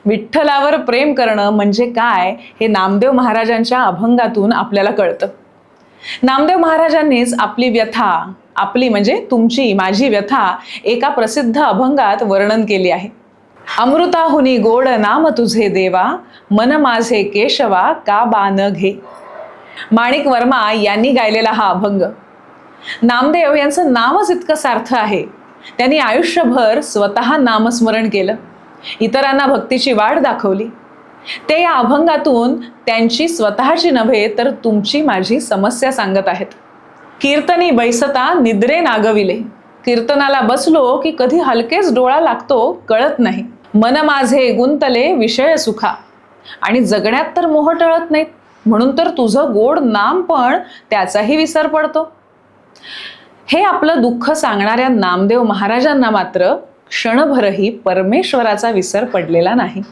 विठ्ठलावर प्रेम करणं म्हणजे काय हे नामदेव महाराजांच्या अभंगातून आपल्याला कळतं. नामदेव महाराजांनीच आपली व्यथा, आपली म्हणजे तुमची माझी व्यथा एका प्रसिद्ध अभंगात वर्णन केली आहे. अमृताहुनी गोड नाम तुझे देवा, मन माझे केशवा का बान घे. माणिक वर्मा यांनी गायलेला हा अभंग. नामदेव यांचं नावच इतकं सार्थ आहे. त्यांनी आयुष्यभर स्वतः नामस्मरण केलं, इतरांना भक्तीची वाट दाखवली. ते या अभंगातून त्यांची स्वतःची नव्हे तर तुमची माझी समस्या सांगत आहेत. कीर्तनी बैसता निद्रे नागविले, कीर्तनाला बसलो की कधी हलकेच डोळा लागतो कळत नाही. मन माझे गुंतले विषय सुखा, आणि जगण्यात तर मोह टळत नाहीत, म्हणून तर तुझं गोड नाम पण त्याचाही विसर पडतो. हे आपलं दुःख सांगणाऱ्या नामदेव महाराजांना मात्र क्षणभरही परमेश्वराचा विसर पडलेला नाही.